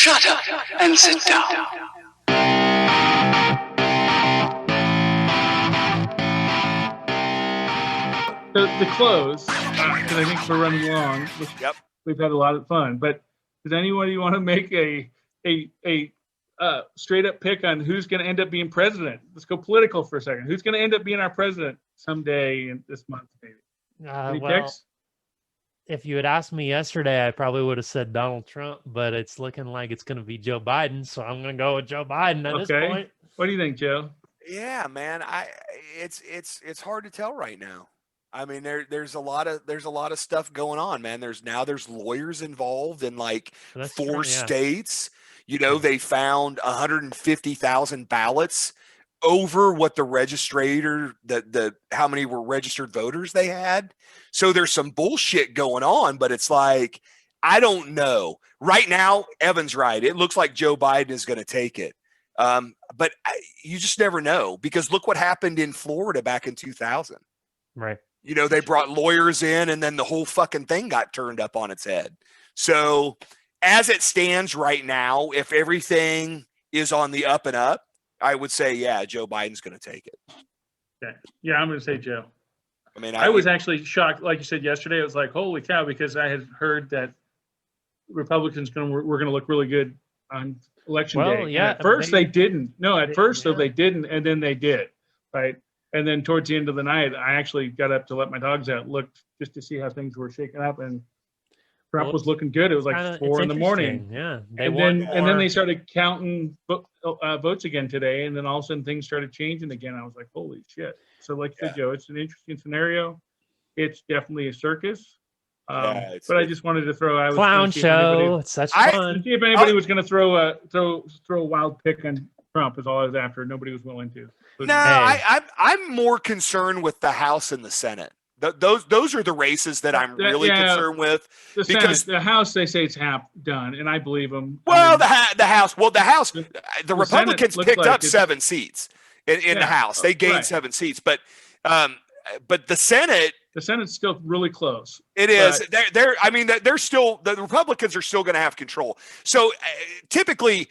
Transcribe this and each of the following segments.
Shut up and sit down. The close, because I think we're running long. Yep. We've had a lot of fun. But does anybody want to make a straight up pick on who's going to end up being president? Let's go political for a second. Who's going to end up being our president someday in this month, maybe? Any picks? If you had asked me yesterday, I probably would have said Donald Trump, but it's looking like it's going to be Joe Biden. So I'm going to go with Joe Biden at this point. What do you think, Joe? Yeah, man. It's hard to tell right now. I mean, there's a lot of stuff going on, man. There's lawyers involved in like four states. You know, they found 150,000 ballots over what the registrator, how many were registered voters they had. So there's some bullshit going on, but it's like, I don't know. Right now, Evan's right. It looks like Joe Biden is going to take it. But you just never know, because look what happened in Florida back in 2000. Right. You know, they brought lawyers in and then the whole fucking thing got turned up on its head. So as it stands right now, if everything is on the up and up, I would say, yeah, Joe Biden's going to take it. Okay. Yeah, I'm going to say Joe. I mean, I was actually shocked. Like you said yesterday, it was like, holy cow, because I had heard that Republicans were going to look really good on election day. Yeah. And at first they didn't. No, at first they didn't, and then they did. Right. And then towards the end of the night, I actually got up to let my dogs out, looked just to see how things were shaking up, and Trump was looking good. It was like 4 in the morning. Yeah. And then they started counting votes again today, and then all of a sudden things started changing again. I was like, holy shit. So like you said, Joe, it's an interesting scenario. It's definitely a circus. But I just wanted to throw clown show. It's such fun. See if anybody was going to throw a wild pick on Trump is all I was after. Nobody was willing to. No, I'm more concerned with the House and the Senate. Those are the races that I'm really concerned with. The House, they say it's half done, and I believe them. Well, the House, the Republicans picked up 7 seats in the House. They gained 7 seats, but the Senate. The Senate's still really close. It is. They're still, the Republicans are still going to have control. So typically,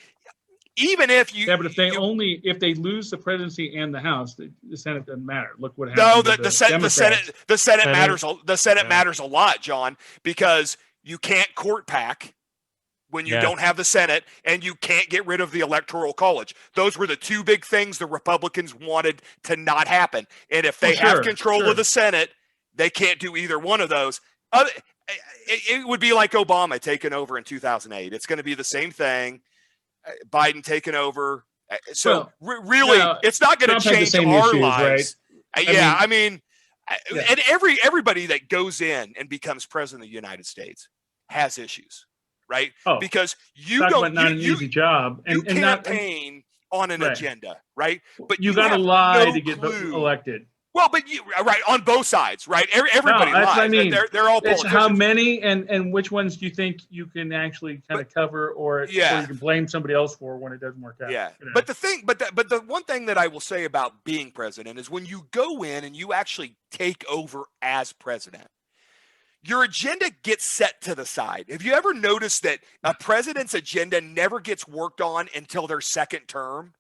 even if you, but if they lose the presidency and the House, the Senate doesn't matter. Look what happened. No, the Senate matters. The Senate matters a lot, John, because you can't court pack when you don't have the Senate, and you can't get rid of the Electoral College. Those were the 2 big things the Republicans wanted to not happen. And if they have control of the Senate, they can't do either one of those. It would be like Obama taking over in 2008. It's going to be the same thing. Biden taking over. So really, it's not going to change our lives. Right? And everybody that goes in and becomes president of the United States has issues, right? Because you easy job, and you campaign on an agenda, right? But you got to lie to get elected. Well, but on both sides, right? Everybody lies. What I mean. They're all politicians. How many and which ones do you think you can actually kind of cover, or you can blame somebody else for when it doesn't work out? Yeah. You know? But the one thing that I will say about being president is when you go in and you actually take over as president, your agenda gets set to the side. Have you ever noticed that a president's agenda never gets worked on until their second term?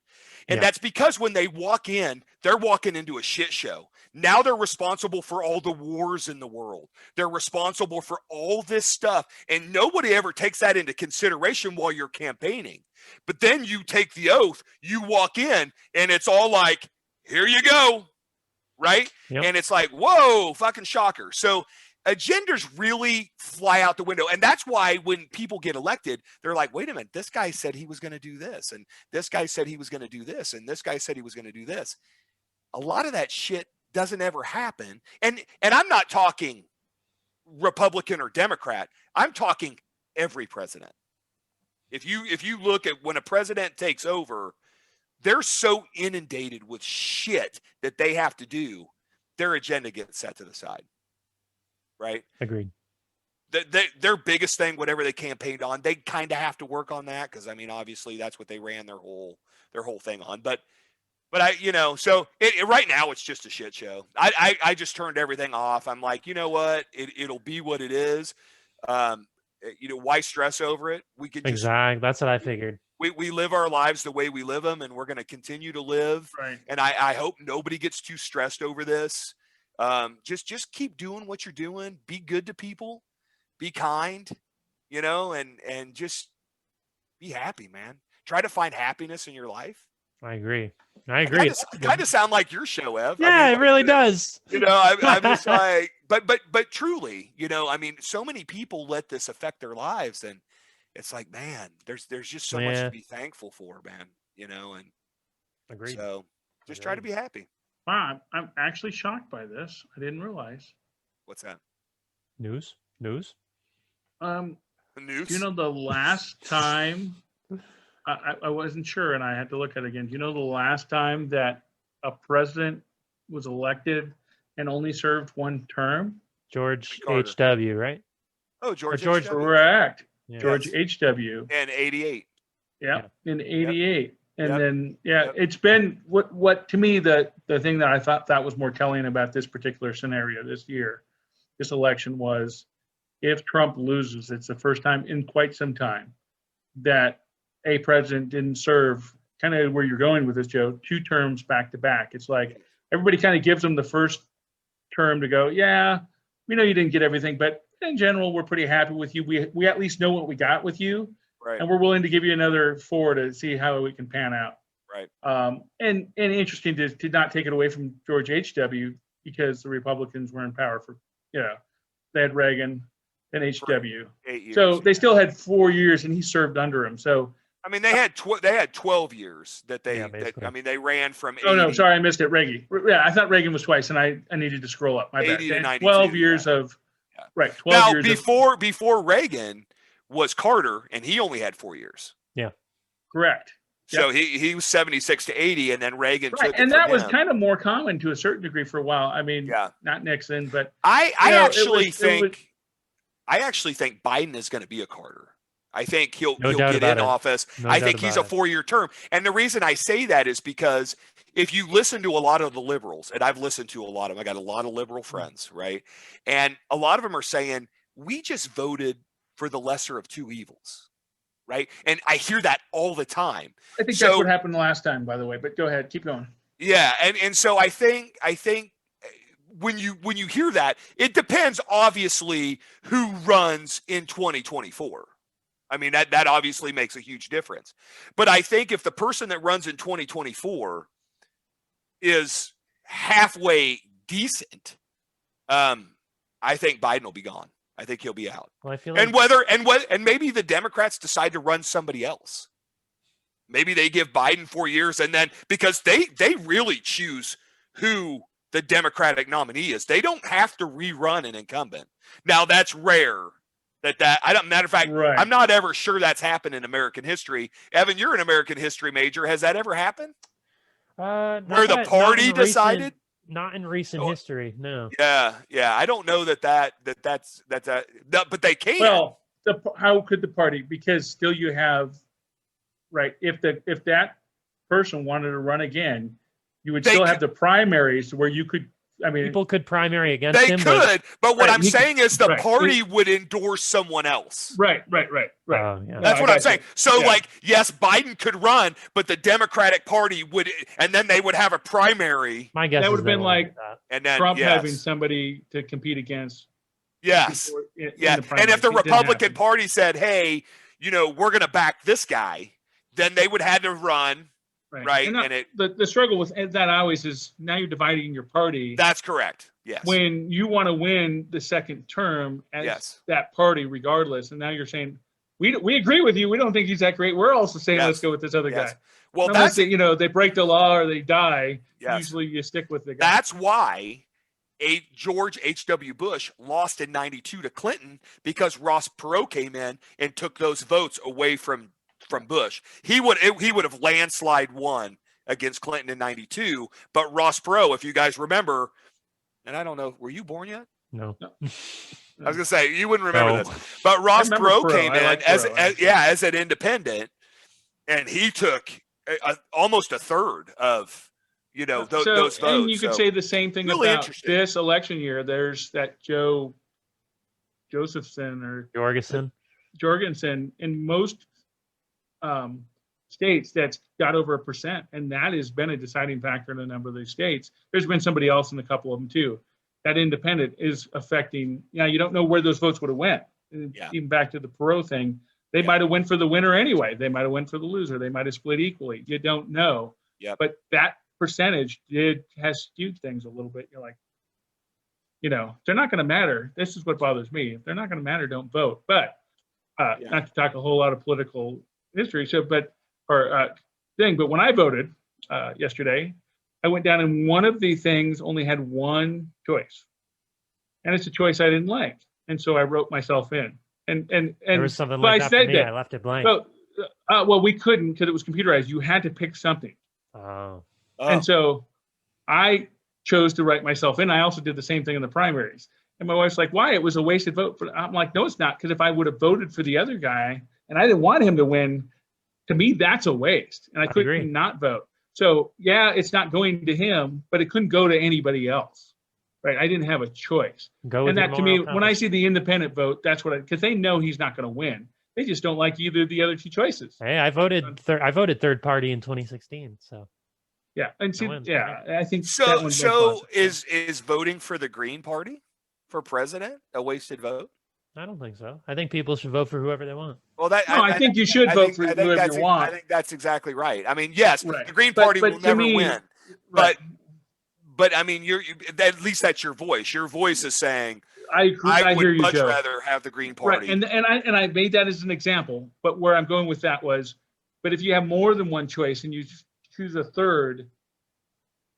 And that's because when they walk in, they're walking into a shit show. Now they're responsible for all the wars in the world. They're responsible for all this stuff. And nobody ever takes that into consideration while you're campaigning. But then you take the oath, you walk in, and it's all like, here you go, right? Yep. And it's like, whoa, fucking shocker. So agendas really fly out the window. And that's why when people get elected, they're like, wait a minute, this guy said he was going to do this. And this guy said he was going to do this. And this guy said he was going to do this. A lot of that shit doesn't ever happen. And I'm not talking Republican or Democrat. I'm talking every president. If you look at when a president takes over, they're so inundated with shit that they have to do, their agenda gets set to the side. Right? Agreed. Their biggest thing, whatever they campaigned on, they kind of have to work on that because obviously that's what they ran their whole thing on. But so right now it's just a shit show. I just turned everything off. I'm like, you know what? It'll be what it is. why stress over it? We can just Exactly. That's what I figured. we live our lives the way we live them, and we're going to continue to live. Right. And I hope nobody gets too stressed over this. Just keep doing what you're doing. Be good to people. Be kind, and just be happy, man. Try to find happiness in your life. I agree. Kind of sound like your show, Ev. Yeah, it really does. I'm just like, but truly, so many people let this affect their lives, and it's like, man, there's just so much to be thankful for, man. And agreed. So just try to be happy. Wow, I'm actually shocked by this. I didn't realize. What's that? News. News. The last time? I wasn't sure, and I had to look at it again. Do you know the last time that a president was elected and only served one term? George H.W., right? Oh, George H.W. Correct. Yeah. George H.W. In 88. Yeah, in 88. Yep. And then, it's been what to me, the thing that I thought that was more telling about this particular scenario this year, this election, was if Trump loses, it's the first time in quite some time that a president didn't serve, kind of where you're going with this, Joe, 2 terms back to back. It's like everybody kind of gives them the first term to go, yeah, we know you didn't get everything, but in general, we're pretty happy with you. We at least know what we got with you, right? And we're willing to give you another 4 to see how we can pan out, right? And interesting to not take it away from George H.W. because the Republicans were in power for, they had Reagan and H.W. 8 years. So they still had 4 years, and he served under him. So. I mean, they had 12 years that they. They ran from. 80, no, sorry, I missed it. Reagan. Yeah, I thought Reagan was twice, and I needed to scroll up. My 80 bad. to 92, 12 years of. Yeah. Right. 12 now, years before Reagan was Carter, and he only had 4 years. Yeah. Correct. So he was 76 to 80, and then Reagan took it and that was him. kind of more common to a certain degree for a while. I mean, not Nixon, but I actually think Biden is going to be a Carter. I think he'll get in office. I think he's a 4-year term. And the reason I say that is because if you listen to a lot of the liberals, and I've listened to a lot of them, I got a lot of liberal friends, right? And a lot of them are saying, we just voted for the lesser of 2 evils, right? And I hear that all the time. I think that's what happened last time, by the way, but go ahead, keep going. Yeah. And so I think when you hear that, it depends obviously who runs in 2024. I mean, that obviously makes a huge difference. But I think if the person that runs in 2024 is halfway decent, I think Biden will be gone. I think he'll be out. Well, I feel like... and maybe the Democrats decide to run somebody else. Maybe they give Biden 4 years, and then because they really choose who the Democratic nominee is. They don't have to rerun an incumbent. Now that's rare. Matter of fact, right. I'm not ever sure that's happened in American history. Evan, you're an American history major. Has that ever happened? Where the party decided? Not in recent history, no. Yeah. I don't know that's but they can. Well, how could the party? Because still you have, right? If that person wanted to run again, you would still have the primaries where you could. I mean, people could primary against they him. They could, but what I'm saying is the party would would endorse someone else. Right. Yeah. That's what I'm saying. So, yes, Biden could run, but the Democratic Party would, and then they would have a primary. My guess that would have been like and then, Trump having somebody to compete against. Yes. And if the Republican Party said, "Hey, we're going to back this guy," then they would have to run. Right. And the struggle with that always is now you're dividing your party. That's correct. Yes. When you want to win the second term as that party, regardless, and now you're saying we agree with you. We don't think he's that great. We're also saying let's go with this other guy. Well, unless they break the law or they die. Usually you stick with the guy. That's why George H.W. Bush lost in '92 to Clinton, because Ross Perot came in and took those votes away from Bush. He would have landslide won against Clinton in '92, but Ross Perot, if you guys remember, and I don't know, were you born yet? No. I was gonna say you wouldn't remember this, but Ross Perot came in as an independent, and he took almost a third of those votes. And you could say the same thing about this election year. There's that Josephson or Jorgensen. Jorgensen, in most states, that's got over 1%, and that has been a deciding factor in a number of these states. There's been somebody else in a couple of them too. That independent is affecting. You don't know where those votes would have went. Even back to the Perot thing, they might have went for the winner anyway. They might have went for the loser. They might have split equally. You don't know. But that percentage has skewed things a little bit. You're like, they're not going to matter. This is what bothers me. If they're not going to matter, don't vote. But not to talk a whole lot of political history. But when I voted yesterday, I went down and one of the things only had one choice, and it's a choice I didn't like, and so I wrote myself in. And there was something like that for me. I left it blank. Well, we couldn't because it was computerized. You had to pick something. And so I chose to write myself in. I also did the same thing in the primaries. And my wife's like, why? It was a wasted vote. I'm like, no, it's not. Because if I would have voted for the other guy and I didn't want him to win, to me, that's a waste. And I couldn't not vote. So, it's not going to him, but it couldn't go to anybody else. Right? I didn't have a choice. And that to me, when I see the independent vote, that's because they know he's not going to win. They just don't like either of the other two choices. Hey, I voted third party in 2016. So. Yeah, and see, I think so. Is voting for the Green Party for president a wasted vote? I don't think so. I think people should vote for whoever they want. Well, I think you should vote for whoever you want. I think that's exactly right. I mean, yes, the Green Party will never win, but I mean, at least that's your voice. Your voice is saying, I agree. I would much rather have the Green Party. Right, and I made that as an example. But where I'm going with that was, but if you have more than one choice and you choose a third,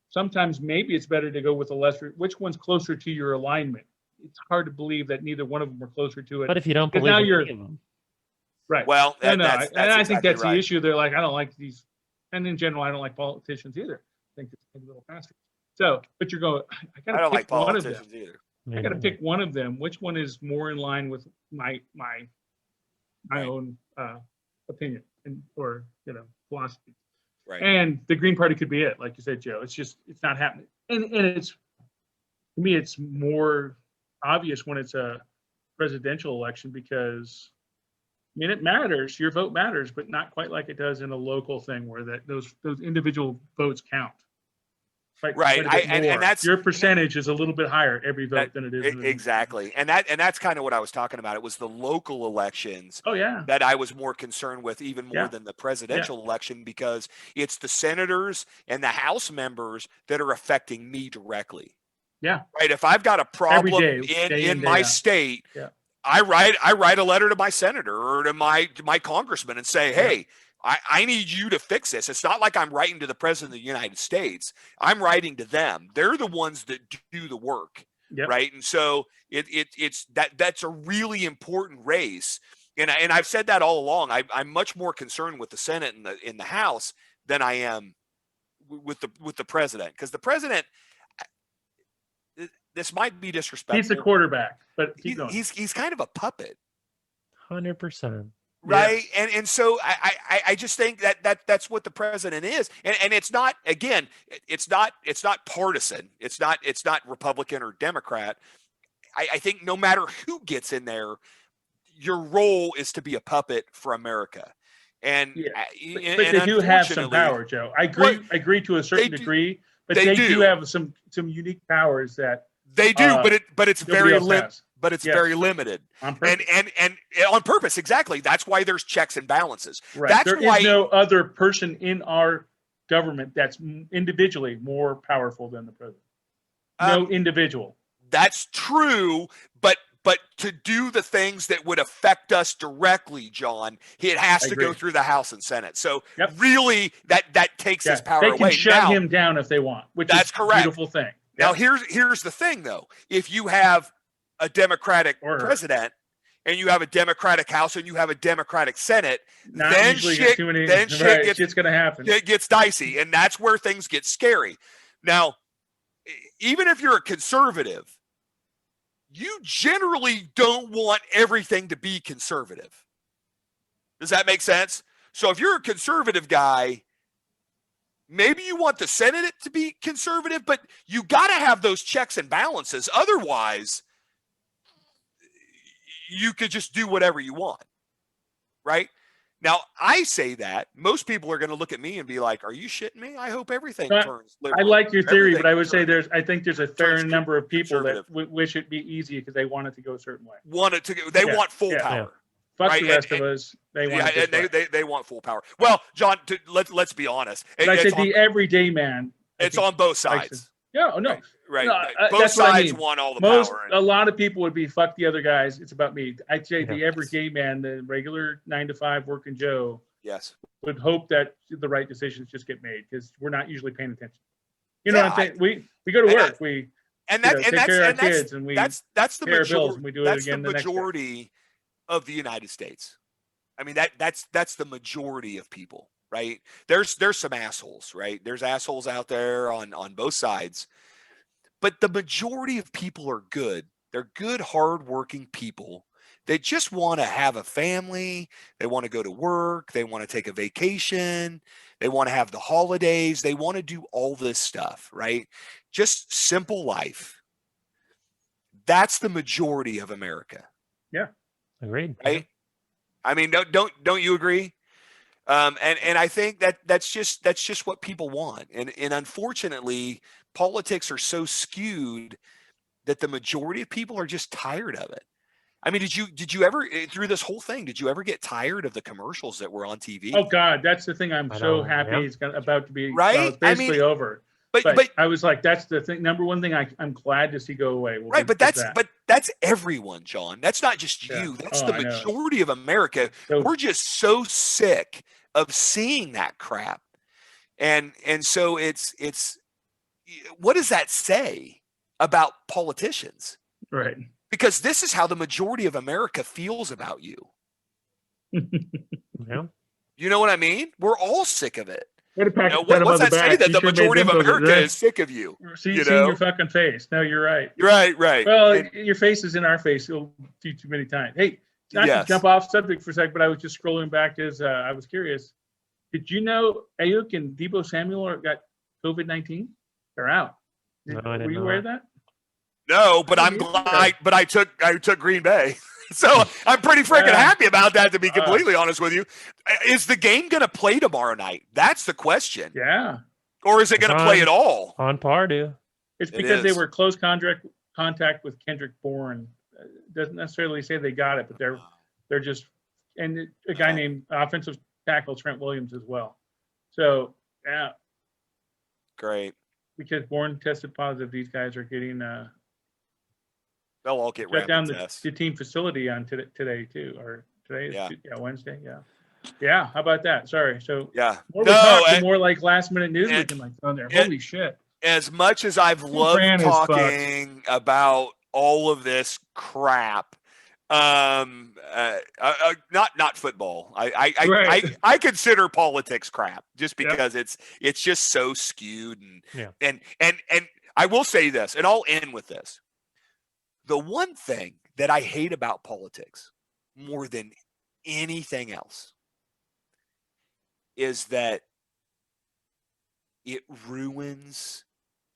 sometimes maybe it's better to go with a lesser. Which one's closer to your alignment? It's hard to believe that neither one of them are closer to it. But if you don't believe in them. Right. Well, I think that's the issue. They're like, I don't like these, and in general, I don't like politicians either. I think it's a little faster. So, but you're going, I don't like politicians either. I got to pick one of them. Which one is more in line with my own opinion or philosophy? Right. And the Green Party could be it, like you said, Joe. It's not happening. And it's, to me, it's more obvious when it's a presidential election because, it matters. Your vote matters, but not quite like it does in a local thing where those individual votes count. Right. And that's your percentage is a little bit higher every vote than it is. Exactly. And that's kind of what I was talking about. It was the local elections that I was more concerned with, even more than the presidential election, because it's the senators and the House members that are affecting me directly. Yeah. Right. If I've got a problem in my state, I write a letter to my senator or to my congressman and say, hey, I need you to fix this. It's not like I'm writing to the president of the United States. I'm writing to them. They're the ones that do the work, right? And so that's a really important race. And I've said that all along. I'm much more concerned with the Senate and in the House than I am with the president, because the president. This might be disrespectful. He's the quarterback, but keep going. He's kind of a puppet. 100%. Right. Yeah. And so I just think that's what the president is. And it's not, again, it's not partisan. It's not Republican or Democrat. I think no matter who gets in there, your role is to be a puppet for America. And but they do have some power, Joe. I agree to a certain degree, but they do have some unique powers that they do, but it's very limited. But it's very limited. On purpose. And on purpose, exactly. That's why there's checks and balances. Right. That's there is no other person in our government that's individually more powerful than the president. No individual. That's true, but to do the things that would affect us directly, John, it has to go through the House and Senate. So really, that takes his power away. They can shut him down if they want, which is a beautiful thing. Now, here's the thing, though. If you have a Democratic president and you have a Democratic House and you have a Democratic Senate, then shit's going to happen. It gets dicey, and that's where things get scary. Now, even if you're a conservative, you generally don't want everything to be conservative. Does that make sense? So if you're a conservative guy, maybe you want the Senate to be conservative, but you got to have those checks and balances. Otherwise, you could just do whatever you want. right? Now, I say that. Most people are going to look at me and be like, are you shitting me? I hope everything turns liberal. I like your theory, but I would say Everything I think there's a fair turns number of people that conservative. wish it'd be easy because they want it to go a certain way. They Yeah, want full yeah. power. Fuck Right, the rest of us. They want Yeah, it this way. they want full power. Well, John, let's be honest. But I It's said on, the everyday man. it's on both sides. Yeah, oh, no. Right. No, Both that's what I sides mean. want all the Most, power. a lot of people would be fuck the other guys. It's about me. I'd say the Yeah. everyday man, the regular 9 to 5 working Joe, Yes. would hope that the right decisions just get made because we're not usually paying attention. You know Yeah, what I'm saying? We go to work. We And you that know, and take care of our that's kids, and we that's the pay our bills, and majority. we do it That's the again the next day. majority of the United States. I mean that's the majority of people, right? There's some assholes, right? There's assholes out there on both sides. But the majority of people are good. They're good, hardworking people. They just want to have a family. They want to go to work. They want to take a vacation. They want to have the holidays. They want to do all this stuff, right? Just simple life. That's the majority of America, Agreed. right? I mean, don't you agree? And I think that's just what people want. And unfortunately, politics are so skewed that the majority of people are just tired of it. I mean, did you ever through this whole thing, did you ever get tired of the commercials that were on TV? Oh God, that's the thing. I'm I so know, happy yeah. it's about to be Right? Well, it's basically over. But I was like, that's the thing. Number one thing I'm glad to see go away. right, but that's everyone, John. That's not just Yeah. you. That's Oh, the I know. majority of America. So- We're just so sick of seeing that crap. And so it's what does that say about politicians? right. Because this is how the majority of America feels about you. Yeah. You know what I mean? We're all sick of it. What a pat What's on the that say back. that You the should've made majority of them feel America good. is sick of you? See you seeing know? your fucking face. No, you're right. Right. Well, And- your face is in our face. You'll see too many times. Hey, not Yes. to jump off subject for a sec, but I was just scrolling back as I was curious. Did you know Ayuk and Debo Samuel got COVID-19? They're out. No, I Were didn't you know aware that. of that? No, but Oh, I'm yeah. glad. But I took Green Bay, so I'm pretty freaking Yeah. happy about that. To be completely honest with you, is the game going to play tomorrow night? That's the question. Yeah. Or is it going to play at all? On Pardue. It's It because they is. were close contact with Kendrick Bourne. Doesn't necessarily say they got it, but they're just, and a guy named offensive tackle Trent Williams as well. So yeah, Great. because Bourne tested positive, these guys are getting They'll all get shut down rapid tests. the team facility on today too, or today, Yeah. Wednesday, yeah. How about that? Sorry. So Yeah. more we talk, the more like last minute news we and- can like throw in there. and- Holy shit! As much as I've loved Fran is fucked. talking about all of this crap, not football. Right. I consider politics crap just Yep. because it's just so skewed Yeah. and I will say this, and I'll end with this. The one thing that I hate about politics more than anything else is that it ruins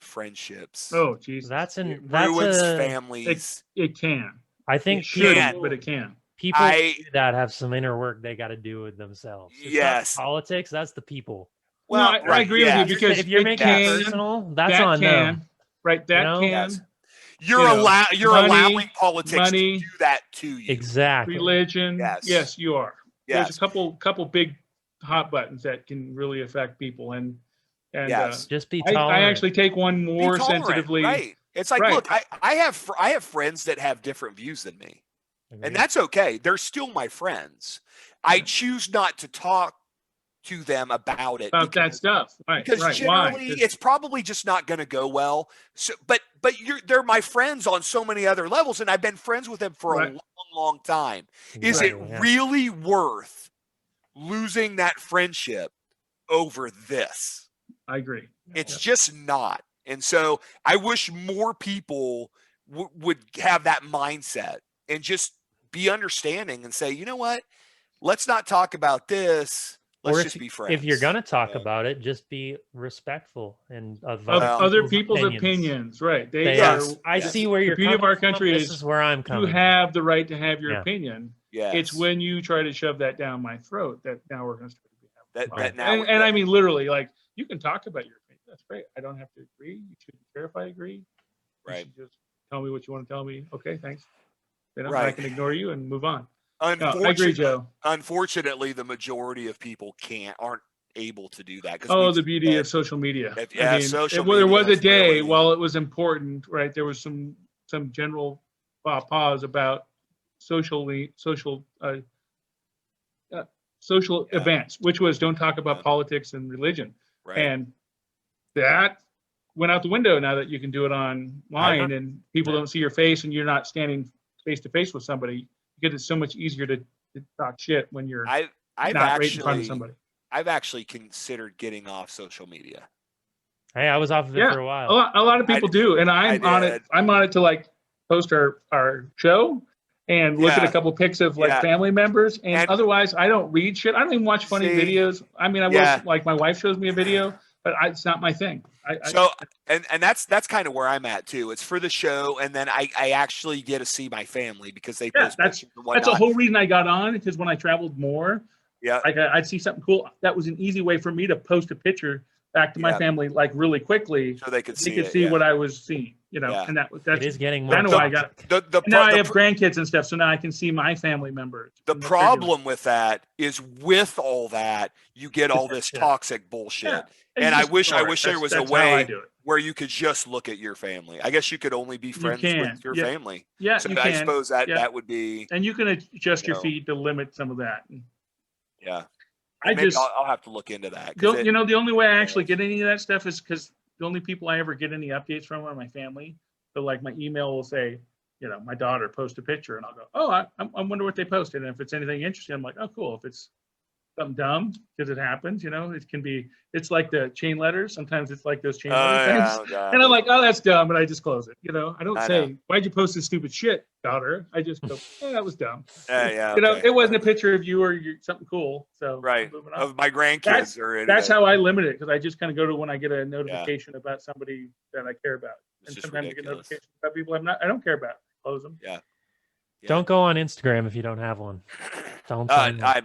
friendships. Oh Jesus! It ruins that's a, families. It can. I think It should, can. but it can. people I- that have some inner work they got to do with themselves. It's not Yes. politics, that's the people. Well, No, I right, agree yeah. with you because If you're it making can, it personal, that's that on can, them. right? That You know? can. Yes. You know, You're money, allowing politics money, to do that to you. Exactly. Religion. Yes. Yes, you are. Yes. There's a couple big hot buttons that can really affect people, and Yes. Just be I tolerant. actually take one Be more tolerant, sensitively. Right. It's like, Right. look, I have friends that have different views than me. Agreed. And that's okay. They're still my friends. I choose not to talk to them about it About that stuff. Right. because Right. generally Why? it's probably just not going to go well. So, but they're my friends on so many other levels, and I've been friends with them for a Right. long time. Is it Exactly, yeah. really worth losing that friendship over this? I agree. It's just not. And so I wish more people would have that mindset and just be understanding and say, you know what? Let's not talk about this. Let's Or just be friends. If you're gonna talk Yeah. about it, just be respectful and of Of Well, other people's opinions. Right. They They are. Yes. I see where The you're beauty coming of our country from. This is is where I'm You coming. have the right to have your Yeah. opinion. Yes. It's when you try to shove that down my throat that now we're going to start to have a problem. now And I mean, literally, like, you can talk about your opinion. That's great. I don't have to agree. You shouldn't care if I agree. You right. should just tell me what you want to tell me. Okay, thanks. You know, Right. I can ignore you and move on. Unfortunately, no, I agree, Joe. Unfortunately, the majority of people aren't able to do that. Oh, the beauty of social media. Yeah, I mean, social media. There was a day really, while it was important, right? There was some general pause about social events, which was don't talk about politics and religion. Right. And that went out the window now that you can do it online and people don't see your face and you're not standing face to face with somebody, because it's so much easier to talk shit when you're not right in front of somebody. I've actually considered getting off social media. Hey, I was off of it for a while. A lot of people do, and I'm on it. I'm on it to like post our show and look at a couple pics of like family members, and otherwise I don't read shit. I don't even watch funny videos. I mean, I will, like my wife shows me a video, but it's not my thing. And that's kind of where I'm at too. It's for the show, and then I actually get to see my family because they post pictures and whatnot. That's the whole reason I got on, because when I traveled more, like I'd see something cool. That was an easy way for me to post a picture back to my family like really quickly, so they could see what I was seeing. You know, and that's it is getting more. I know I got it. Now I have grandkids and stuff, so now I can see my family members. The problem with that is, with all that, you get all this toxic bullshit. And I wish there was a way where you could just look at your family. I guess you could only be friends with your family. Yeah, so I suppose that would be. And you can adjust your feed to limit some of that. Yeah. I'll have to look into that. The only way I actually get any of that stuff is because the only people I ever get any updates from are my family. So like my email will say, my daughter post a picture, and I'll go, oh, I wonder what they posted. And if it's anything interesting, I'm like, oh, cool. If it's something dumb, because it happens, it's like the chain letters. Sometimes it's like those chain letter things. And I'm like, oh, that's dumb. And I just close it. I don't say, why'd you post this stupid shit, daughter? I just go, that was dumb. It wasn't a picture of you or something cool. So of my grandkids that's how I limit it, because I just kind of go to when I get a notification about somebody that I care about. And sometimes I get notifications about people I don't care about. Close them. Yeah. Don't go on Instagram if you don't have one. Don't. I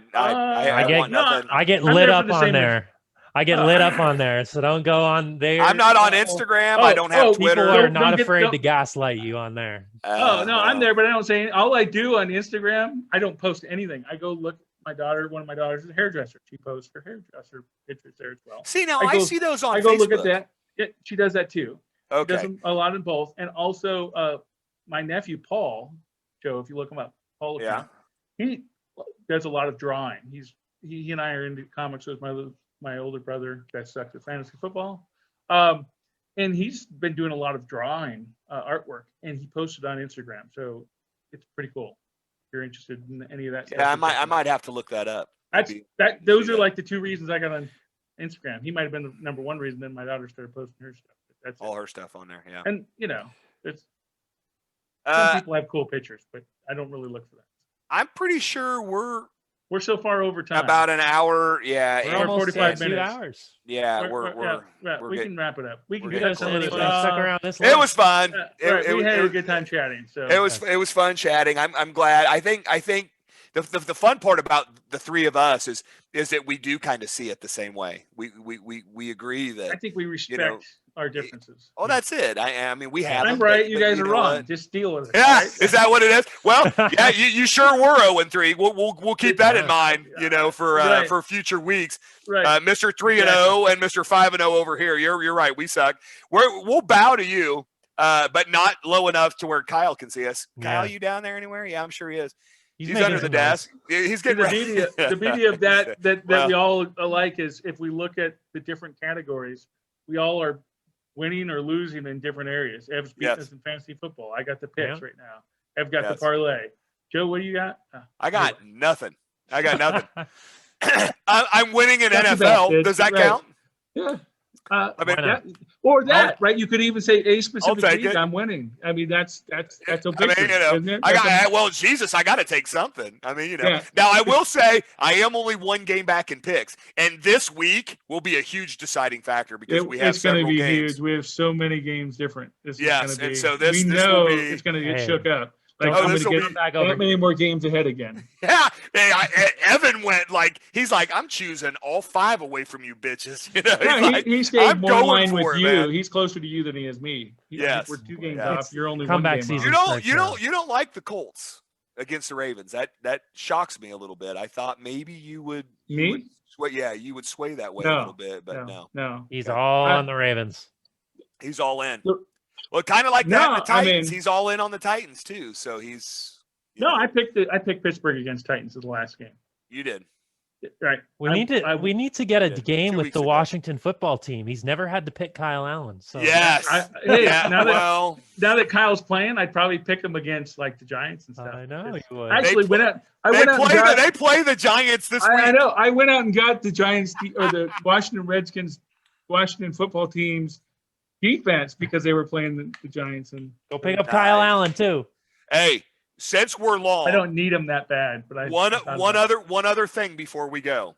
get lit up on there. I get lit up on there, so don't go on there. I'm not on Instagram. I don't have Twitter. People are not afraid to gaslight you on there. No, I'm there, but I don't say anything. All I do on Instagram, I don't post anything. I go look. One of my daughters is a hairdresser. She posts her hairdresser pictures there as well. See, now I see those on Facebook. I go look at that. Yeah, she does that too. Okay. She does a lot in both. And also my nephew, Paul, Joe, if you look him up, Paul, he does a lot of drawing. He and I are into comics with my older brother that sucks at fantasy football. And he's been doing a lot of drawing artwork, and he posted on Instagram. So it's pretty cool. If you're interested in any of that stuff. Yeah, I might have to look that up. Those are like the two reasons I got on Instagram. He might have been the number one reason. Then my daughter started posting her stuff. That's all her stuff on there. Yeah. And it's some people have cool pictures, but I don't really look for that. I'm pretty sure we're so far over time. About an hour. Yeah. We're almost 45 minutes. 2 hours. Yeah. We can wrap it up. We can get do some of this. Stuck around this it was fun. We had a good time chatting. So it was fun chatting. I'm glad. I think the fun part about the three of us is that we do kind of see it the same way. We agree that. I think we respect our differences. Oh, that's it. I mean, we have. I'm right. You guys are wrong. Just deal with it. Yeah, right? Is that what it is? Well, yeah. You sure were 0-3. We'll keep that in mind. For future weeks. Right. Mr. 3-0 and Mr. 5-0 over here. You're right. We suck. We'll bow to you, but not low enough to where Kyle can see us. Kyle, you down there anywhere? Yeah, I'm sure he is. He's under the desk. He's getting the beauty of that we all alike is, if we look at the different categories, we all are winning or losing in different areas. Ev's beating us in fantasy football. I got the picks right now. Ev got the parlay. Joe, what do you got? I got nothing. I'm winning in NFL. Does that count? Yeah. Right? You could even say a specific league. I'm winning. I mean, that's a big isn't it? Jesus, I got to take something. I mean, Now I will say I am only one game back in picks, and this week will be a huge deciding factor because we have several games. Huge. We have so many games different. It's going to get shook up. Like, Don't I'm this going will to be- get that many more games ahead again. Yeah, Evan went like he's like, I'm choosing all 5 away from you bitches. You know, No, he's like, he stayed I'm more in going line for with it, you. man. He's closer to you than he is me. I think Yes. we're 2 games Yeah. off. You're only 1 Comeback game season. off. You don't like the Colts against the Ravens. That shocks me a little bit. I thought maybe you would you would sway that way a little bit, but no. He's Okay. all on the Ravens. He's all in. Well, kind of like that in the No, I Titans. mean- He's all in on the Titans too. So he's No, I picked Pittsburgh against Titans in the last game. You did. Right. We need to get a game 2 with weeks the ago. Washington football team. He's never had to pick Kyle Allen. So Yes. Now that Kyle's playing, I'd probably pick him against like the Giants and stuff. I know you would. I actually went out. They play the Giants this week. I know. I went out and got the Giants or the Washington Redskins, Washington football team's defense because they were playing the Giants. And go pick up Kyle Allen too. Hey, since we're long, I don't need him that bad. But one other thing before we go.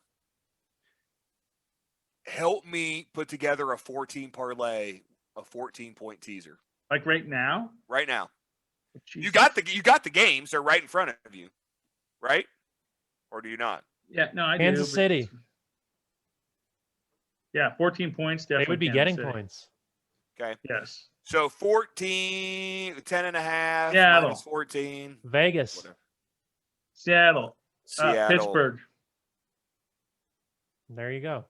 Help me put together a 14 parlay, a 14-point teaser. Like right now. Right now. Jesus. You got the games. They're right in front of you, right? Or do you not? Yeah, no, I do. Kansas City. Yeah, 14 points. Definitely They would be Kansas getting City. points. Okay. Yes. So 14, 10.5, Seattle. minus 14. Vegas. Whatever. Seattle. Seattle. Pittsburgh. There you go.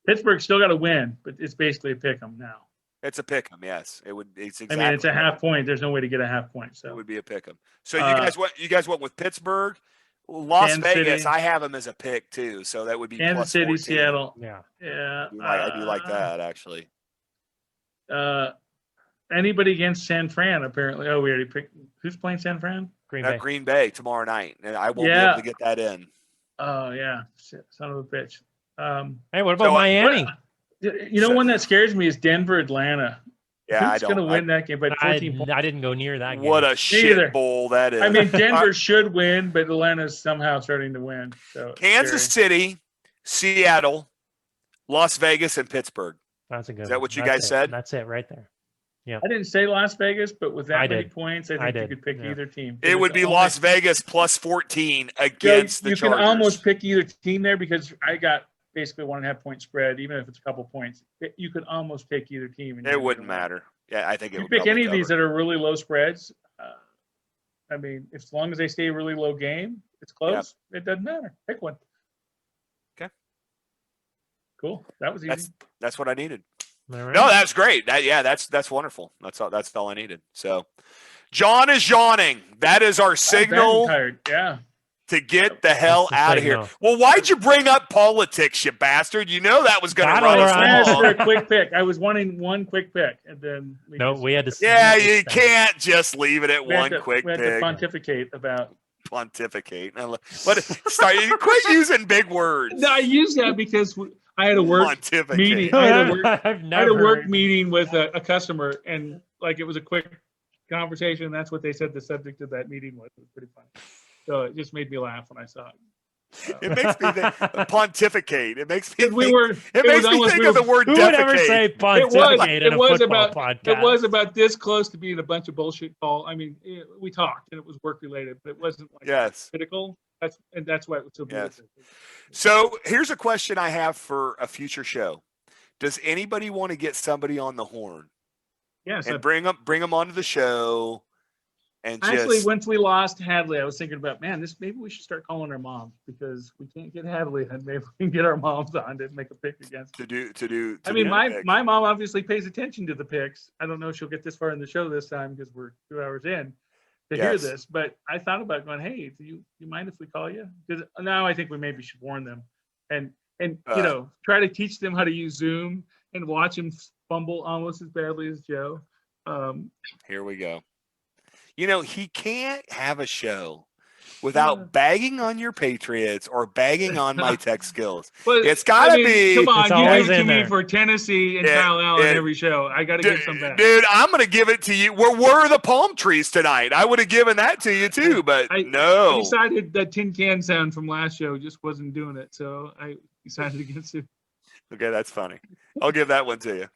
Pittsburgh still got to win, but it's basically a pick 'em now. It's a pick 'em, yes. It's exactly. I mean, it's a half point. There's no way to get a half point. So it would be a pick 'em. So you guys went with Pittsburgh, Las Kansas Vegas. City. I have them as a pick too, so that would be Kansas plus City, 14. Seattle. Yeah. Yeah. I do like that actually. Anybody against San Fran? Apparently. Oh, we already picked. Who's playing San Fran? Green Bay tomorrow night, and I won't be able to get that in. Oh yeah, shit, son of a bitch. Hey, what about Miami? You know, one that scares me is Denver, Atlanta. Yeah, Who's going to win that game? But 14 points. I didn't go near that game. What a shit bowl that is. I mean, Denver should win, but Atlanta's somehow starting to win. So Kansas City, Seattle, Las Vegas, and Pittsburgh. That's a good. Is that what you That's guys it. said? That's it right there. Yeah. I didn't say Las Vegas, but with that many did. points, I think you could pick either team. It would be Las Vegas plus 14 against the Chargers. You can almost pick either team there because I got basically 1.5 point spread, even if it's a couple points. You could almost pick either team. It wouldn't matter. Yeah, I think it you would pick any of cover. these that are really low spreads. I mean, as long as they stay a really low game, it's close. Yep. It doesn't matter. Pick one. Okay. Cool. That was easy. That's what I needed. Right. No, that's great. That's wonderful. That's all I needed. So, John is yawning. That is our signal. Tired. Yeah. To get the hell out of here. Well, why'd you bring up politics, you bastard? You know that was going to run us long. For a quick pick. I was wanting one quick pick, and then we had to. Yeah, you can't just leave it at one quick pick. We had to pontificate about. Pontificate. Quit using big words. No, I use that because I had a work meeting. I had a work meeting with a customer, and like it was a quick conversation. That's what they said the subject of that meeting was. It was pretty fun. So it just made me laugh when I saw it. It makes me think pontificate. It makes me think, it makes me think of the word defecate. Who would ever say pontificate in a football podcast? It was about this close to being a bunch of bullshit call. I mean, we talked and it was work related, but it wasn't like critical. That's why it was so beautiful. So here's a question I have for a future show. Does anybody want to get somebody on the horn? Yes. And bring them onto the show. And actually, once we lost Hadley, I was thinking about, maybe we should start calling our moms because we can't get Hadley, and maybe we can get our moms on to make a pick against. I mean, my mom obviously pays attention to the picks. I don't know if she'll get this far in the show this time because we're 2 hours in to hear this. But I thought about going, hey, do you mind if we call you? Because now I think we maybe should warn them and try to teach them how to use Zoom and watch them fumble almost as badly as Joe. Here we go. He can't have a show without bagging on your Patriots or bagging on my tech skills. It's got to be. Come on, you give it to me for Tennessee and Kyle Allen every show. I got to get some back. Dude, I'm going to give it to you. Where were the palm trees tonight? I would have given that to you too, but no. I decided that tin can sound from last show just wasn't doing it, so I decided against it. Okay, that's funny. I'll give that one to you.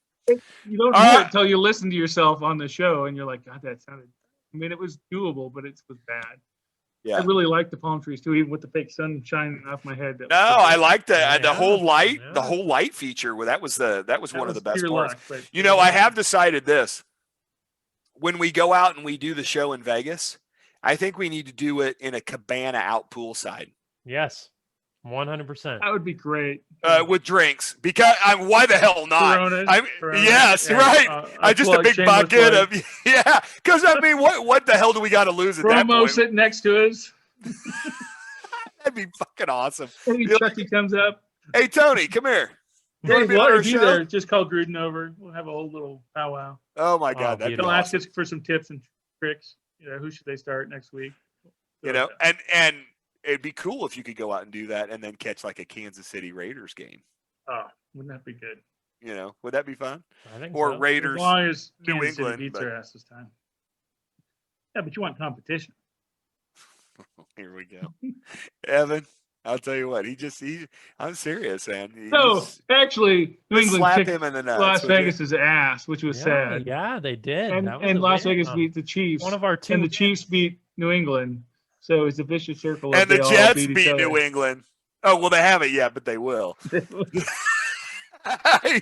You don't hear it until you listen to yourself on the show, and you're like, God, that sounded. I mean, it was doable, but it was bad. Yeah. I really liked the palm trees too, even with the fake sun shining off my head. No, I like the Yeah, whole light, yeah. the whole light feature. Well, that was one of the best pure parts. luck, but You know, I have decided this. When we go out and we do the show in Vegas, I think we need to do it in a cabana out poolside. Yes, 100%. That would be great. With drinks, because why the hell not? Coronas, Yes, and, right. Just a big bucket of Because I mean, what the hell do we got to lose at that Promo point? sitting next to us. That'd be fucking awesome. Maybe Chucky comes up. Hey Tony, come here. You Hey, wanna be on what? our If you show? there, just call Gruden over. We'll have a whole little powwow. Oh my God, that'd be They'll ask awesome. us for some tips and tricks. Who should they start next week? You know, and it'd be cool if you could go out and do that and then catch like a Kansas City Raiders game. Oh, wouldn't that be good? Would that be fun? I think Or so. Raiders, As long as New Kansas City England, beats but- their ass this time. Yeah, but you want competition. Here we go. Evan, I'll tell you what, I'm serious, man. So actually, New Just England slap kicked him in the nuts. Las would you? Vegas's ass, which was Yeah, sad. yeah, they did. And That was a Las win. Vegas beat the Chiefs, one of our two. and the Chiefs beat New England. So it's a vicious circle. And the Jets beat beat New England. Oh, well, they haven't yet, but they will. He's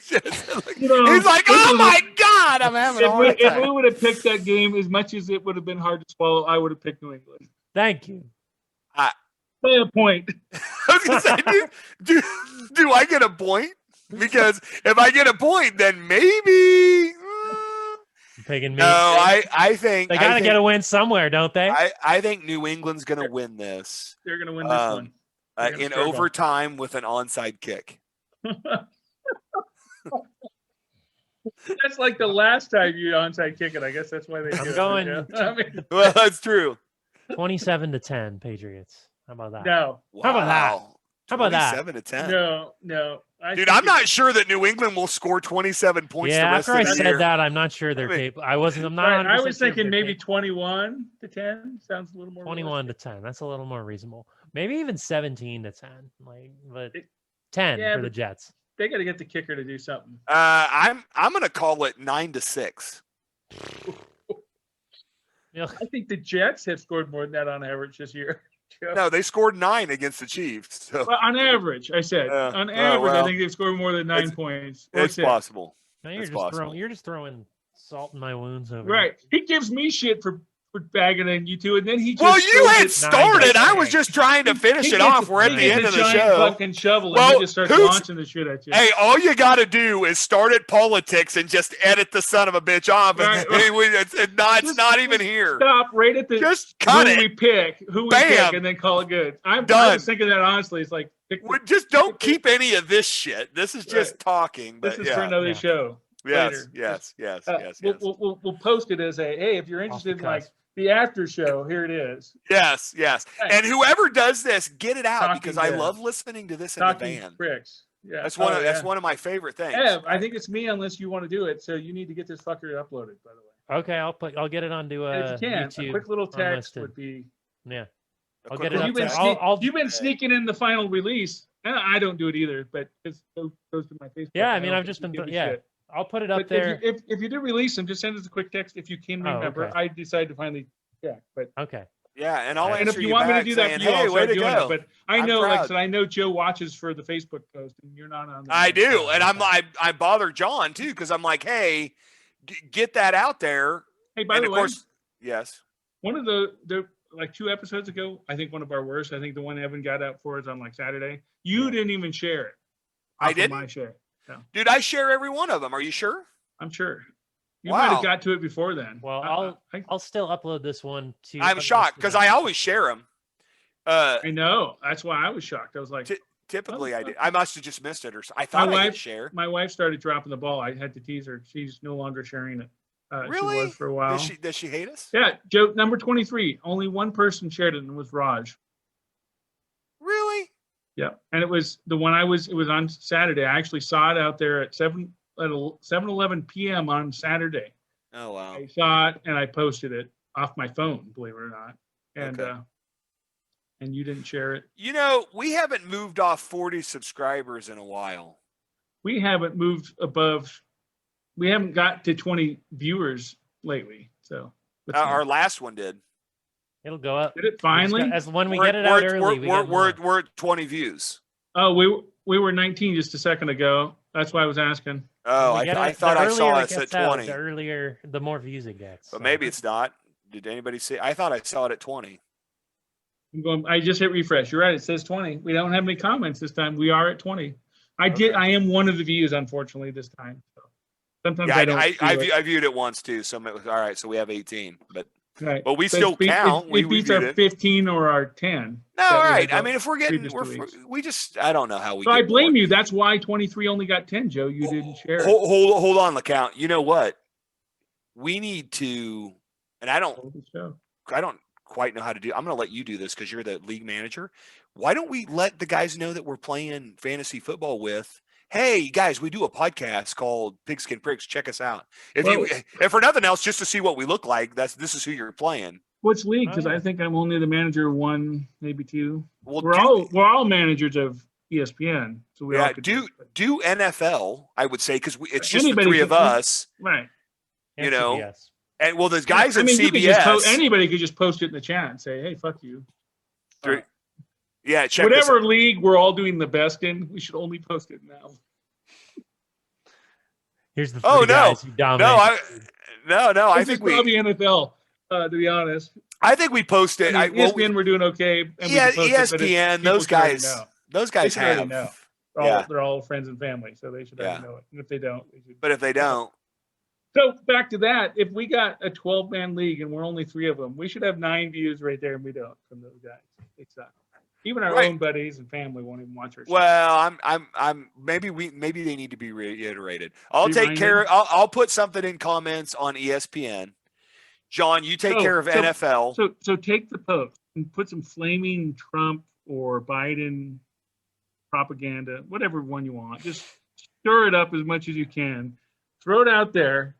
like, oh my God, I'm having a heart If we attack. would have picked that game, as much as it would have been hard to swallow, I would have picked New England. Thank you. By a point. I was going to say, do I get a point? Because if I get a point, then maybe. Picking me. No, I think They got to get a win somewhere, don't they? I think New England's going to win this. They're going to win this one. They're gonna In struggle. overtime with an onside kick. That's like the last time you onside kick it. I guess that's why they. I'm do it, going- yeah. I mean, Well, that's true. 27-10 Patriots. How about that? no, How about that? Wow. How about that? 27-10. no. Dude, I'm not sure that New England will score 27 points Yeah, the rest after I of the said year. that, I'm not sure they're I mean- capable. I wasn't. I'm not. Right, I 100% was sure if thinking they're maybe capable. 21-10 sounds a little more. 21-10. That's a little more reasonable. Maybe even 17-10. But It- 10 yeah, for the but- Jets. They got to get the kicker to do something. I'm going to call it 9-6. Yeah. I think the Jets have scored more than that on average this year. No, they scored 9 against the Chiefs. So Well, on average, I said. On average, I well, think they've scored more than 9 points. Or it's 6. possible. No, you're It's just possible. throwing. You're just throwing salt in my wounds over. Right. He gives me shit for bagging on you two, and then he just. Well, you throws had it- started. I was just trying to finish He it gets off. a- We're at he the gets end a of the giant show. fucking shovel, Well, and he just starts who's- launching the shit at you. Hey, all you got to do is start at politics and just edit the son of a bitch off. Right. It's not even here. Stop right at the Just cut who it. we pick, Bam. and then call it good. I Done. was thinking that honestly. It's like pick the- Just don't keep any of this shit. This is just Right. talking. But this is yeah. for another Yeah. show. Yes, later. yes, yes, Uh, yes, we'll, yes. we'll post it as a hey, if you're interested in like cusp. the after show, here it is. Yes, yes. Hey. And whoever does this, get it out Talking because I Dead. love listening to this in the Talking van. bricks. Yeah, That's one. Oh, That's yeah. one of my favorite things. Yeah, I think it's me unless you want to do it. So you need to get this fucker uploaded, by the way. Okay, I'll get it onto And if you can, YouTube. a quick little text unlisted. would be. Yeah. A I'll quick get it little up You've been, there. text. I'll- you've been sneaking in the final release. I don't do it either, but it goes to my Facebook. Yeah, I mean, don't I've just give been. a Yeah, shit. I'll put it up But there. if you do release them, just send us a quick text if you can Oh, remember. okay. I decided to finally check, but Okay. Yeah, and I'll And and answer if you want me to back do that saying, for you, hey, I'll way start to doing go. it. But I I'm know, like I proud. said, I know Joe watches for the Facebook post, and you're not on there. I do, Oh, and okay. I bother John too because I'm like, hey, get that out there. Hey, by And the of way, course, yes. one of the like 2 episodes ago, I think one of our worst. I think the one Evan got out for is on like Saturday. You Yeah. didn't even share it. I off of didn't? my share. Dude, I share every one of them. Are you sure? I'm sure. You Wow. might have got to it before then. Well, I I'll still upload this one to. I'm shocked because I always share them. know. That's why I was shocked. I was like, Typically, Oh, I did. I must have just missed it, or I thought I wife- did share. my wife started dropping the ball. I had to tease her. She's no longer sharing it. Really? She was for a while. Does she hate us? Yeah, joke number 23. Only one person shared it, and it was Raj. Really? Yeah, and it was the one it was on Saturday. I actually saw it out there at 7:11 p.m. on Saturday. Oh wow. I saw it and I posted it off my phone, believe it or not. And Okay. and you didn't share it. You know, we haven't moved off 40 subscribers in a while. We haven't moved above. We haven't got to 20 viewers lately. So Our last one did. It'll go up. Did it finally? As when we We're- get it out we're- early, we're at 20 views. Oh, we were 19 just a second ago. That's why I was asking. Oh, I thought I saw us at 20. The more views it gets. But maybe it's not. Did anybody see? I thought I saw it at 20. I just hit refresh. You're right. It says 20. We don't have any comments this time. We are at 20. I am one of the views, unfortunately, this time. So sometimes I don't. I viewed it once too. So all right. So we have 18, but right. we still count. It beats our 15 or our 10. No, all right. I mean, if we're getting, I don't know how we. So I blame you. That's why 23 only got 10, Joe. You didn't share. Hold on, LeCount. You know what? We need to, and I don't quite know how to do. I'm going to let you do this because you're the league manager. Why don't we let the guys know that we're playing fantasy football with? Hey guys, we do a podcast called Pigskin Pricks. Check us out. If for nothing else, just to see what we look like. This is who you're playing. Which league? Because I think I'm only the manager of one, maybe two. Well, we're all managers of ESPN. So we all do NFL. I would say because it's just the three of us, right? You know, CBS. and well, there's guys at CBS. Anybody could just post it in the chat and say, "Hey, fuck you." Yeah, check whatever league we're all doing the best in, we should only post it now. Here's the guys who dominate. No. I think probably NFL. To be honest, I think we posted. ESPN, we're doing okay. And ESPN. Those guys have. Know. They're all friends and family, so they should already know it. And if they don't, but if they don't. So back to that, if we got a 12-man league and we're only 3 of them, we should have 9 views right there, and we don't from those guys. Exactly. Even our own buddies and family won't even watch our show. Well, I'm maybe they need to be reiterated. I'll put something in comments on ESPN. John, you take care of NFL. So take the post and put some flaming Trump or Biden propaganda, whatever one you want. Just stir it up as much as you can. Throw it out there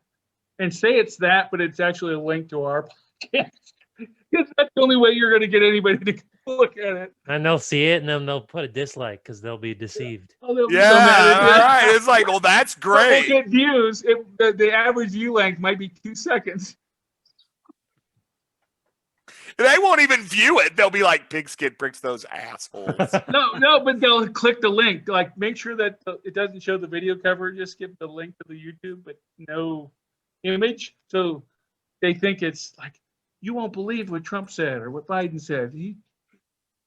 and say it's that, but it's actually a link to our podcast. Because that's the only way you're going to get anybody to look at it. And they'll see it, and then they'll put a dislike because they'll be deceived. All right. It's like, well, that's great. We'll get views. The average view length might be 2 seconds. They won't even view it. They'll be like, Pigskin Pricks, those assholes. No, but they'll click the link. Like, make sure that it doesn't show the video cover. Just skip the link to the YouTube, but no image. So they think it's like, you won't believe what Trump said or what Biden said.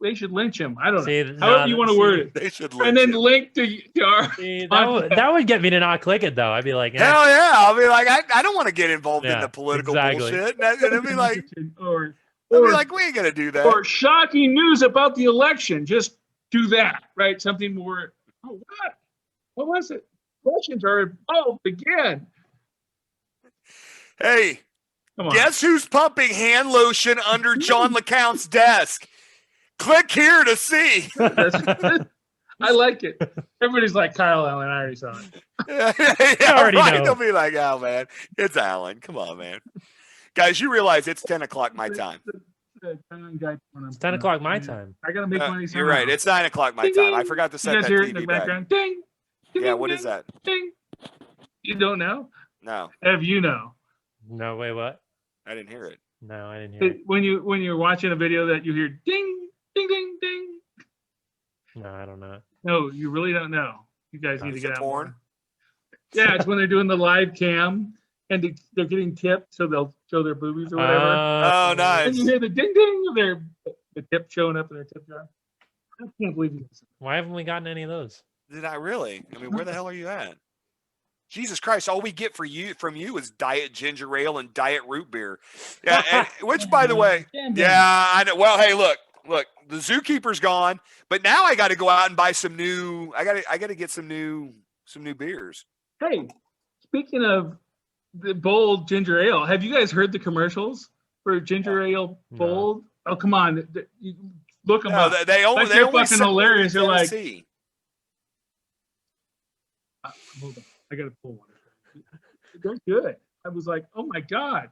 They should lynch him. I don't know. However you want to word it. They should lynch and then him. link to our. That would get me to not click it, though. I'd be like, hell yeah. I'll be like, I don't want to get involved in the political bullshit. And it'd be like, I'd be like, we ain't gonna do that. Or shocking news about the election. Just do that, right? Something more. Oh, what? What was it? Questions are involved again. Hey, guess who's pumping hand lotion under John LeCount's desk? Click here to see. I like it. Everybody's like, Kyle Allen. I already saw it. I already know. They'll be like, oh man, it's Allen. Come on, man. Guys, you realize it's 10 o'clock my time. It's 10 o'clock my time. I gotta make money. You're right. It's 9 o'clock my time. I forgot to set that hear TV it in the back. background. Ding. Yeah, what is that? Ding. You don't know? No. Have you know? No, wait, what? I didn't hear it. No, I didn't hear it. When you're watching a video that you hear ding, ding, ding, ding. No, I don't know. No, you really don't know. You guys need to get out porn. more. Yeah, it's when they're doing the live cam and they're getting tipped, so they'll show their boobies or whatever. Oh, nice. And you hear the ding ding of the tip showing up in their tip jar. I can't believe you. Why haven't we gotten any of those? Did I really? I mean, where the hell are you at? Jesus Christ! All we get from you is diet ginger ale and diet root beer. Yeah, which, by the way, I know. Well, hey, look, the zookeeper's gone, but now I got to go out and buy some new. I got to get some new beers. Hey, speaking of the bold ginger ale, have you guys heard the commercials for ginger ale bold? No. Oh, come on, look them up. They only fucking hilarious. They're like, hold on. I gotta pull one. They're good. I was like, oh my god.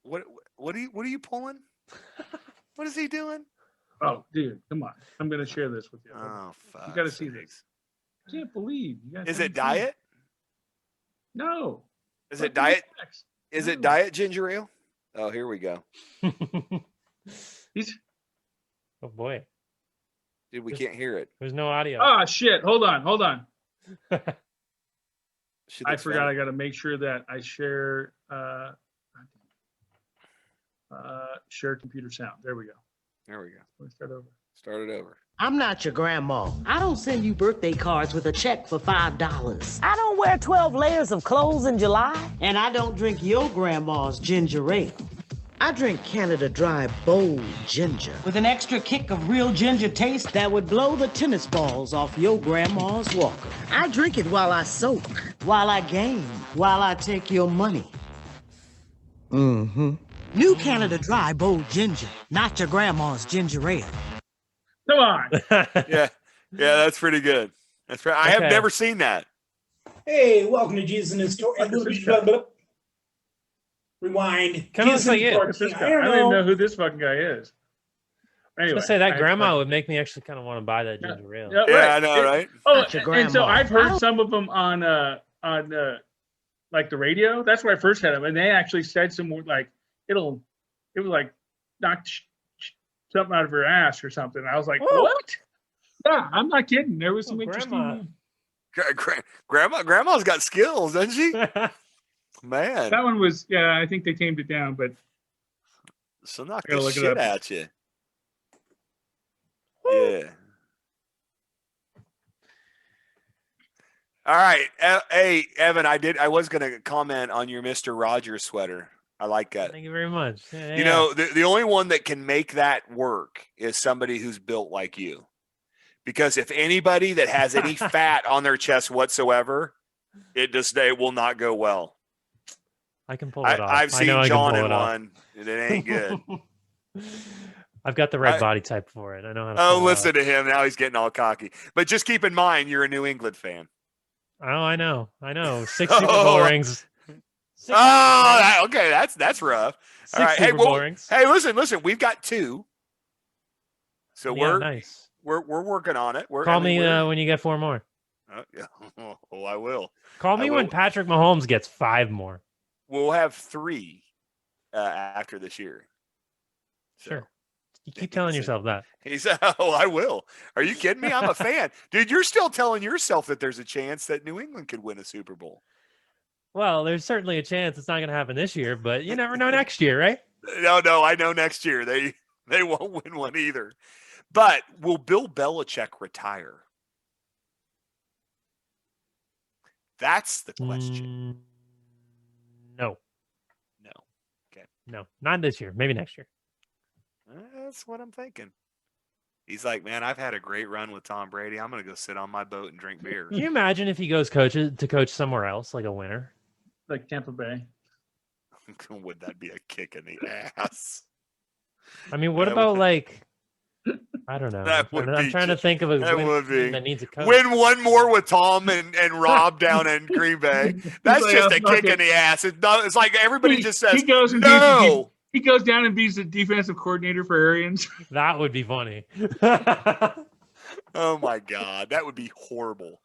What are you pulling? What is he doing? Oh, dude, come on. I'm gonna share this with you. Oh, fuck. You gotta see this. I can't believe you guys. Is it diet? No. Is it diet? Is it diet ginger ale? Oh, here we go. He's. Oh boy, Dude, we can't hear it. there's no audio. Oh shit! Hold on. She I looks forgot. funny. I got to make sure that I share share computer sound. There we go. There we go. Let's start over. Start it over. I'm not your grandma. I don't send you birthday cards with a check for $5. I don't wear 12 layers of clothes in July. And I don't drink your grandma's ginger ale. I drink Canada Dry Bold Ginger with an extra kick of real ginger taste that would blow the tennis balls off your grandma's walker. I drink it while I soak, while I game, while I take your money. Mm-hmm. New Canada Dry Bold Ginger, not your grandma's ginger ale. Come on. Yeah, that's pretty good. That's right. I have Okay. never seen that. Hey, welcome to Jesus in His Story. Rewind. Kinda looks like it. Look at this guy. I don't even know who this fucking guy is. I Anyway, was gonna say that I- grandma would make me actually kind of want to buy that ginger ale. Yeah, Yeah, right. I know, right? Oh, Not your and so grandma. I've heard some of them on like the radio. That's where I first had them, and they actually said some more like it was like knock something out of her ass or something. I was like, Whoa. what? Yeah, I'm not kidding. There was some Oh, interesting. grandma. Grandma's got skills, doesn't she? Man, That one was, yeah. I think they tamed it down, but so knock I gotta the look it shit up. at you. Yeah. All right. Hey, Evan, I was going to comment on your Mr. Rogers sweater. I like that. Thank you very much. Yeah, You know, the only one that can make that work is somebody who's built like you. Because if anybody that has any fat on their chest whatsoever, it will not go well. I can pull it off. I've I know seen I can John pull in it off. one, and it ain't good. I've got the right body type for it. I know how to. Oh, pull it listen off. to him. Now he's getting all cocky. But just keep in mind, you're a New England fan. Oh, I know. 6 Super Bowl Oh. rings. Okay. That's rough. Six All right. Hey, Super Bowl rings. hey, listen. We've got 2. So Yeah, nice. we're working on it. Call me when you get 4 more. Oh, I will. Call I me when will. Patrick Mahomes gets 5 more. We'll have 3 after this year. So, Sure. You keep telling yourself that. He said, "Oh, I will." Are you kidding me? I'm a fan, dude. You're still telling yourself that there's a chance that New England could win a Super Bowl. Well, there's certainly a chance it's not going to happen this year, but you never know next year, right? No, I know next year they won't win one either. But will Bill Belichick retire? That's the question. No, No. no, not this year. Maybe next year. That's what I'm thinking. He's like, man, I've had a great run with Tom Brady. I'm going to go sit on my boat and drink beer. Can you imagine if he goes to coach somewhere else, like a winner? like Tampa Bay. Would that be a kick in the ass? I mean, what That about would- like? I don't know. That would I'm be trying to just- think of a that winning would be. team that needs a coach. Win one more with Tom and Rob down in Green Bay. That's like, just "Oh, a fuck kick it." in the ass. It's like everybody He- just says, he goes and no. He goes down and beats the defensive coordinator for Arians. That would be funny. Oh my God, that would be horrible.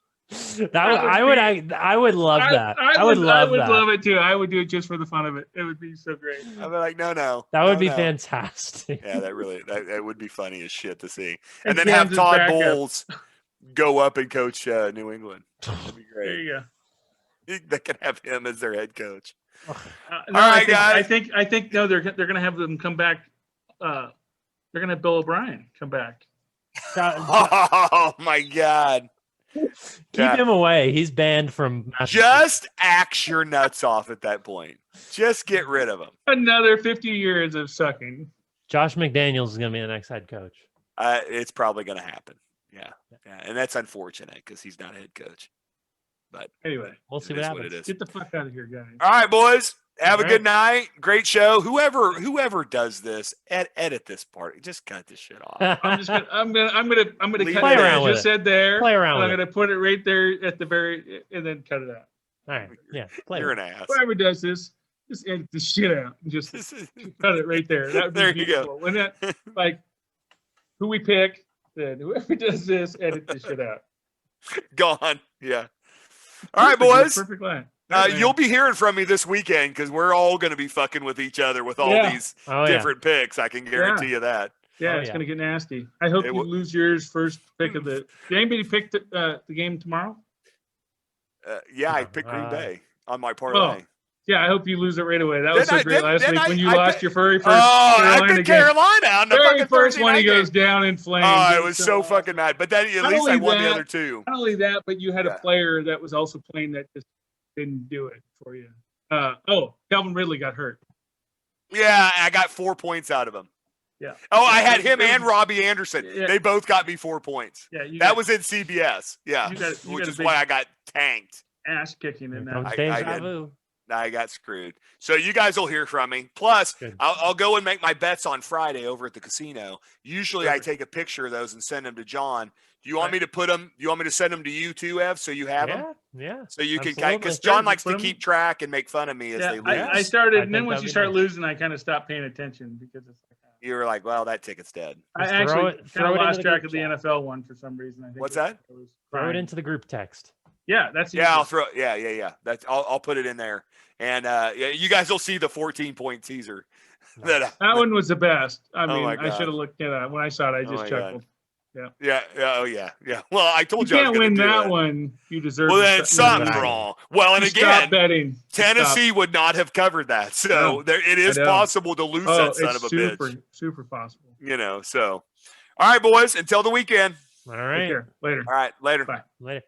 I would love that. I would love that. love it too. I would do it just for the fun of it. It would be so great. I'd be like, no. That would no, be no. fantastic. Yeah, that would be funny as shit to see. And And then have Kansas Todd backup. Bowles go up and coach New England. That'd be There great. you go. They can have him as their head coach. No, All right, I think, guys. I think no, they're gonna have them come back. They're gonna have Bill O'Brien come back. Oh my God. Keep him away. He's banned from. Just axe your nuts off at that point. Just get rid of him. Another 50 years of sucking. Josh McDaniels is going to be the next head coach. It's probably going to happen. Yeah. And that's unfortunate because he's not a head coach. But Anyway, We'll see it what is happens. it is. get the fuck out of here, guys. All right, boys. Have a All good night. Great show. Whoever does this, edit this part. Just cut this shit off. I'm gonna Leave cut it it in. as you said there. Play around and I'm with gonna put it right there at the very, and then cut it out. All right. Yeah. Play You're with an it. ass. Whoever does this, just edit the shit out. And just cut it right there. That would be There you go. beautiful. Wouldn't it? Like who we pick, then whoever does this, edit the shit out. Gone. Yeah. All right, boys. Perfect line. You'll be hearing from me this weekend because we're all going to be fucking with each other with all these different picks. I can guarantee you that. Yeah, it's going to get nasty. I hope you lose yours first pick of the. Did anybody pick the game tomorrow? I picked Green Bay on my parlay. Yeah, I hope you lose it right away. That was so great last week when you I lost your very first. I picked Carolina on the very fucking first one. He game. goes down in flames. Oh, I was so fucking mad. But then at least I won the other two. Not only that, but you had a player that was also playing that just didn't do it for you. Calvin Ridley got hurt. Yeah, I got 4 points out of him. Yeah. Oh, I had him and Robbie Anderson. Yeah. They both got me 4 points. Yeah, that was in CBS. Yeah, which is why I got tanked. Ass kicking in that. I got screwed. So you guys will hear from me. Plus, I'll go and make my bets on Friday over at the casino. Usually, I take a picture of those and send them to John. Do you want me to put them? Do you want me to send them to you too, Ev, so you have them? Yeah. So you can, because John likes to keep track and make fun of me as they lose. I started, and then once you start losing, I kind of stopped paying attention because it's like. You were like, well, that ticket's dead. I actually kind of lost track of the NFL one for some reason. I think. What's that? Throw it into the group text. Yeah, that's easy. I'll throw. Yeah. That's I'll put it in there, and you guys will see the 14-point teaser. That one was the best. I mean, I should have looked at it when I saw it. I just chuckled. Yeah. Oh yeah. Well, I told you. You can't win that one. You deserve. Well, then something's wrong. Well, and again, stop betting. Tennessee would not have covered that, so it is possible to lose that son of a bitch. Super possible. So all right, boys. Until the weekend. All right. Later. All right. Later. Bye. Later.